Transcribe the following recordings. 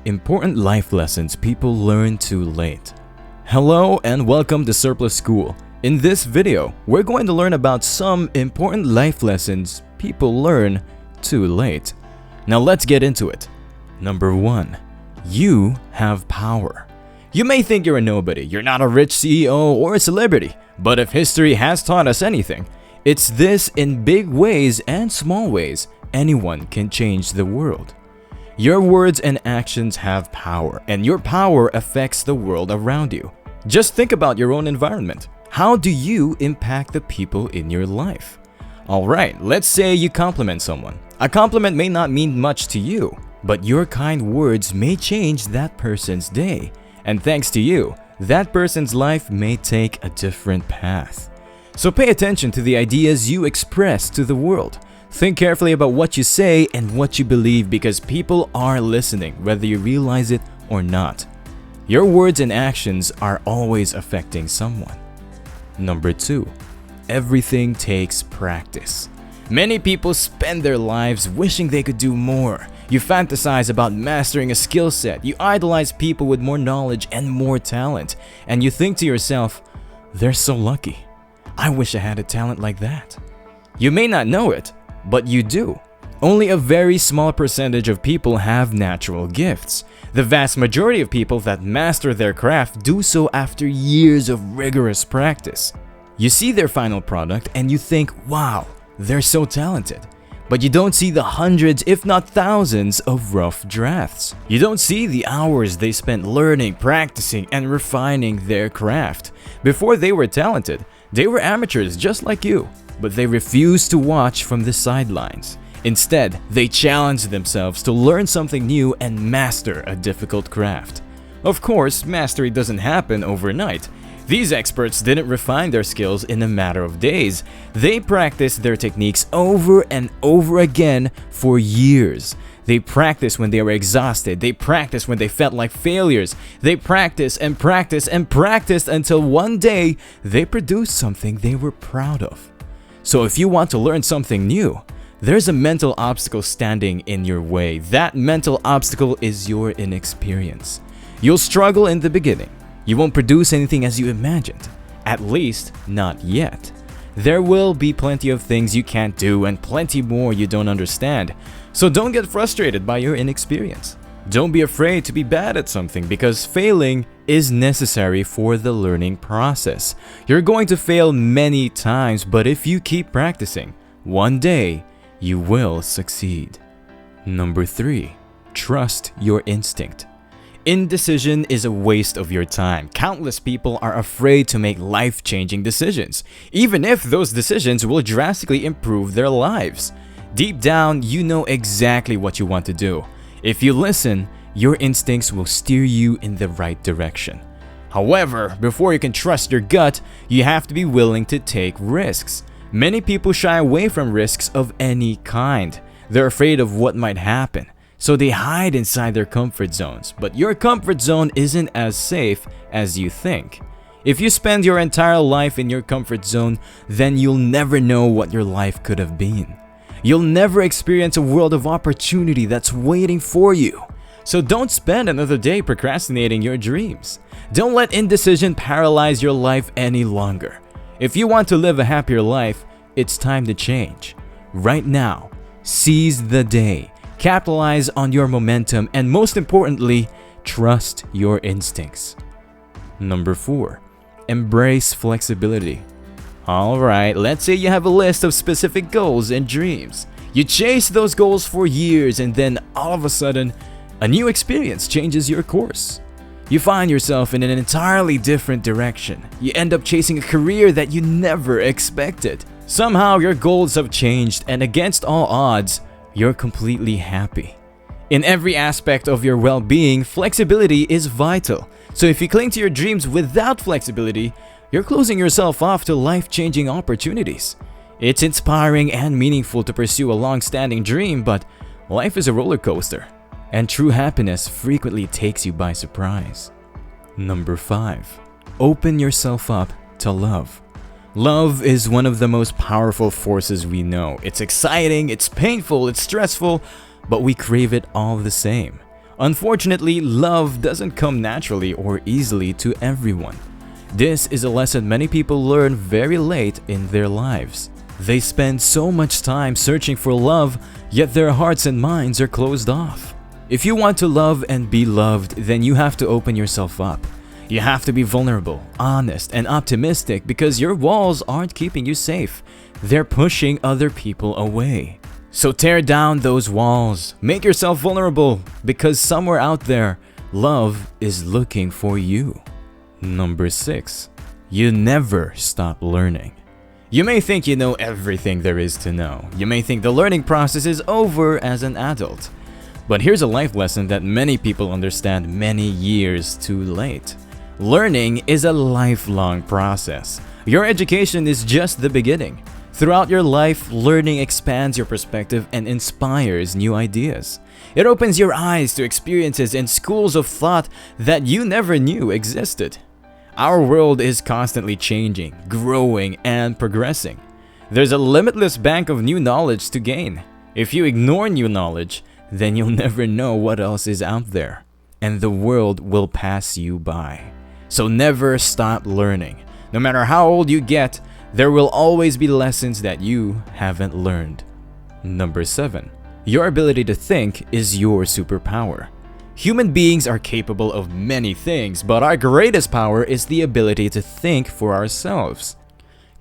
Important life lessons people learn too late. Hello and welcome to Surplus School. In this video, we're going to learn about some important life lessons people learn too late. Now let's get into it. Number 1. You have power. You may think you're a nobody, you're not a rich CEO or a celebrity, but if history has taught us anything, it's this: in big ways and small ways, anyone can change the world. Your words and actions have power, and your power affects the world around you. Just think about your own environment. How do you impact the people in your life? Alright, let's say you compliment someone. A compliment may not mean much to you, but your kind words may change that person's day. And thanks to you, that person's life may take a different path. So pay attention to the ideas you express to the world. Think carefully about what you say and what you believe, because people are listening, whether you realize it or not. Your words and actions are always affecting someone. Number 2. Everything takes practice. Many people spend their lives wishing they could do more. You fantasize about mastering a skill set, you idolize people with more knowledge and more talent, and you think to yourself, they're so lucky. I wish I had a talent like that. You may not know it, but you do. Only a very small percentage of people have natural gifts. The vast majority of people that master their craft do so after years of rigorous practice. You see their final product and you think, wow, they're so talented. But you don't see the hundreds, if not thousands, of rough drafts. You don't see the hours they spent learning, practicing, and refining their craft. Before they were talented, they were amateurs just like you. But they refused to watch from the sidelines. Instead, they challenged themselves to learn something new and master a difficult craft. Of course, mastery doesn't happen overnight. These experts didn't refine their skills in a matter of days. They practiced their techniques over and over again for years. They practiced when they were exhausted. They practiced when they felt like failures. They practiced and practiced and practiced until one day they produced something they were proud of. So if you want to learn something new, there's a mental obstacle standing in your way. That mental obstacle is your inexperience. You'll struggle in the beginning. You won't produce anything as you imagined. At least, not yet. There will be plenty of things you can't do and plenty more you don't understand. So don't get frustrated by your inexperience. Don't be afraid to be bad at something, because failing is necessary for the learning process. You're going to fail many times, but if you keep practicing, one day you will succeed. Number 3. Trust your instinct. Indecision is a waste of your time. Countless people are afraid to make life-changing decisions, even if those decisions will drastically improve their lives. Deep down, you know exactly what you want to do. If you listen, your instincts will steer you in the right direction. However, before you can trust your gut, you have to be willing to take risks. Many people shy away from risks of any kind. They're afraid of what might happen, so they hide inside their comfort zones. But your comfort zone isn't as safe as you think. If you spend your entire life in your comfort zone, then you'll never know what your life could have been. You'll never experience a world of opportunity that's waiting for you. So don't spend another day procrastinating your dreams. Don't let indecision paralyze your life any longer. If you want to live a happier life, it's time to change. Right now, seize the day, capitalize on your momentum, and most importantly, trust your instincts. Number 4. Embrace flexibility. Alright, let's say you have a list of specific goals and dreams. You chase those goals for years, and then all of a sudden, a new experience changes your course. You find yourself in an entirely different direction. You end up chasing a career that you never expected. Somehow your goals have changed, and against all odds, you're completely happy. In every aspect of your well-being, flexibility is vital. So if you cling to your dreams without flexibility, you're closing yourself off to life-changing opportunities. It's inspiring and meaningful to pursue a long-standing dream, but life is a roller coaster, and true happiness frequently takes you by surprise. Number 5. Open yourself up to love. Love is one of the most powerful forces we know. It's exciting, it's painful, it's stressful, but we crave it all the same. Unfortunately, love doesn't come naturally or easily to everyone. This is a lesson many people learn very late in their lives. They spend so much time searching for love, yet their hearts and minds are closed off. If you want to love and be loved, then you have to open yourself up. You have to be vulnerable, honest, and optimistic because your walls aren't keeping you safe. They're pushing other people away. So tear down those walls. Make yourself vulnerable because somewhere out there, love is looking for you. Number 6. You never stop learning. You may think you know everything there is to know. You may think the learning process is over as an adult. But here's a life lesson that many people understand many years too late. Learning is a lifelong process. Your education is just the beginning. Throughout your life, learning expands your perspective and inspires new ideas. It opens your eyes to experiences and schools of thought that you never knew existed. Our world is constantly changing, growing, and progressing. There's a limitless bank of new knowledge to gain. If you ignore new knowledge, then you'll never know what else is out there, and the world will pass you by. So never stop learning. No matter how old you get, there will always be lessons that you haven't learned. Number 7. Your ability to think is your superpower. Human beings are capable of many things, but our greatest power is the ability to think for ourselves.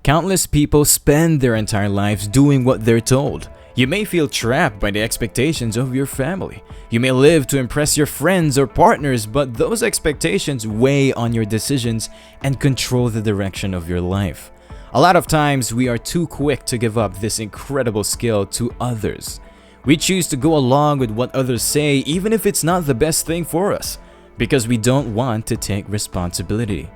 Countless people spend their entire lives doing what they're told. You may feel trapped by the expectations of your family. You may live to impress your friends or partners, but those expectations weigh on your decisions and control the direction of your life. A lot of times, we are too quick to give up this incredible skill to others. We choose to go along with what others say even if it's not the best thing for us, because we don't want to take responsibility.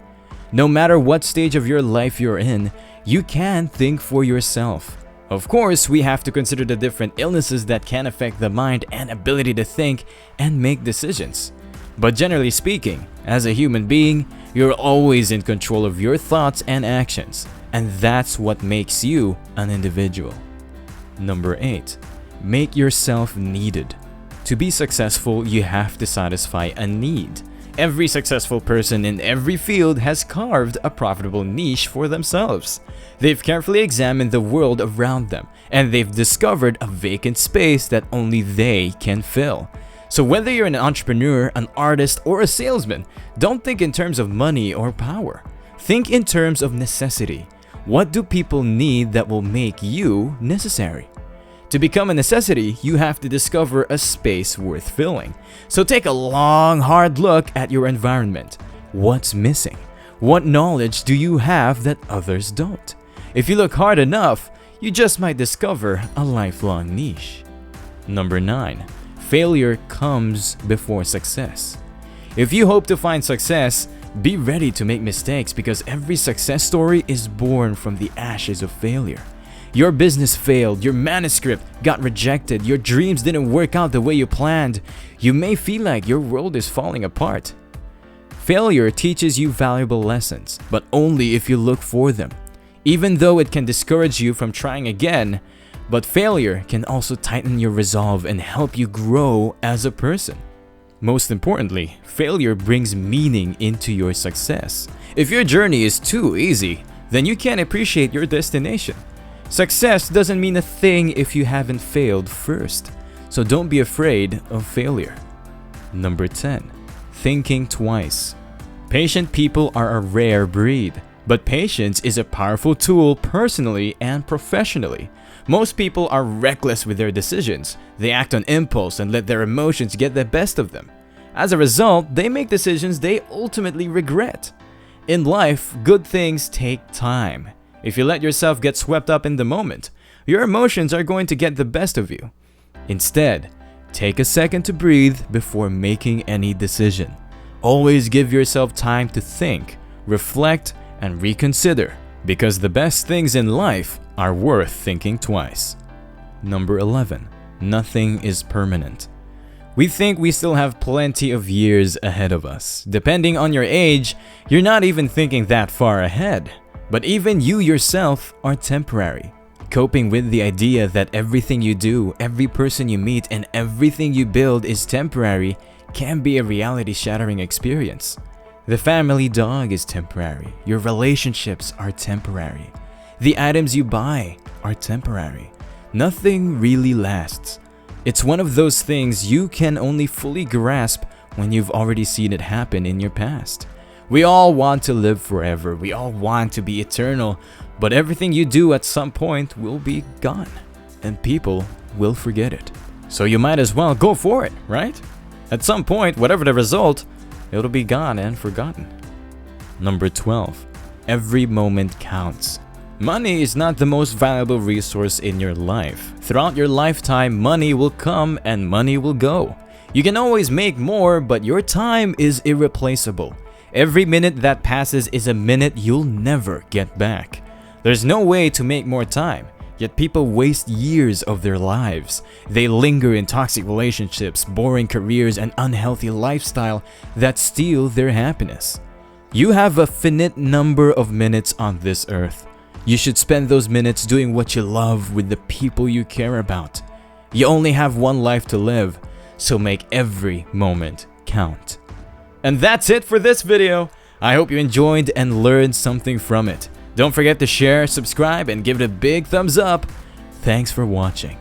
No matter what stage of your life you're in, you can think for yourself. Of course, we have to consider the different illnesses that can affect the mind and ability to think and make decisions. But generally speaking, as a human being, you're always in control of your thoughts and actions, and that's what makes you an individual. Number 8. Make yourself needed. To be successful, you have to satisfy a need. Every successful person in every field has carved a profitable niche for themselves. They've carefully examined the world around them, and they've discovered a vacant space that only they can fill. So whether you're an entrepreneur, an artist, or a salesman, don't think in terms of money or power. Think in terms of necessity. What do people need that will make you necessary? To become a necessity, you have to discover a space worth filling. So take a long, hard look at your environment. What's missing? What knowledge do you have that others don't? If you look hard enough, you just might discover a lifelong niche. Number 9. Failure comes before success. If you hope to find success, be ready to make mistakes because every success story is born from the ashes of failure. Your business failed, your manuscript got rejected, your dreams didn't work out the way you planned. You may feel like your world is falling apart. Failure teaches you valuable lessons, but only if you look for them. Even though it can discourage you from trying again, but failure can also tighten your resolve and help you grow as a person. Most importantly, failure brings meaning into your success. If your journey is too easy, then you can't appreciate your destination. Success doesn't mean a thing if you haven't failed first, so don't be afraid of failure. Number 10. Thinking twice. Patient people are a rare breed, but patience is a powerful tool personally and professionally. Most people are reckless with their decisions. They act on impulse and let their emotions get the best of them. As a result, they make decisions they ultimately regret. In life, good things take time. If you let yourself get swept up in the moment, your emotions are going to get the best of you. Instead, take a second to breathe before making any decision. Always give yourself time to think, reflect, and reconsider, because the best things in life are worth thinking twice. Number 11. Nothing is permanent. We think we still have plenty of years ahead of us. Depending on your age, you're not even thinking that far ahead. But even you yourself are temporary. Coping with the idea that everything you do, every person you meet, and everything you build is temporary can be a reality-shattering experience. The family dog is temporary. Your relationships are temporary. The items you buy are temporary. Nothing really lasts. It's one of those things you can only fully grasp when you've already seen it happen in your past. We all want to live forever. We all want to be eternal. But everything you do at some point will be gone. And people will forget it. So you might as well go for it, right? At some point, whatever the result, it'll be gone and forgotten. Number 12. Every moment counts. Money is not the most valuable resource in your life. Throughout your lifetime, money will come and money will go. You can always make more, but your time is irreplaceable. Every minute that passes is a minute you'll never get back. There's no way to make more time, yet people waste years of their lives. They linger in toxic relationships, boring careers, and unhealthy lifestyle that steal their happiness. You have a finite number of minutes on this earth. You should spend those minutes doing what you love with the people you care about. You only have one life to live, so make every moment count. And that's it for this video. I hope you enjoyed and learned something from it. Don't forget to share, subscribe, and give it a big thumbs up. Thanks for watching.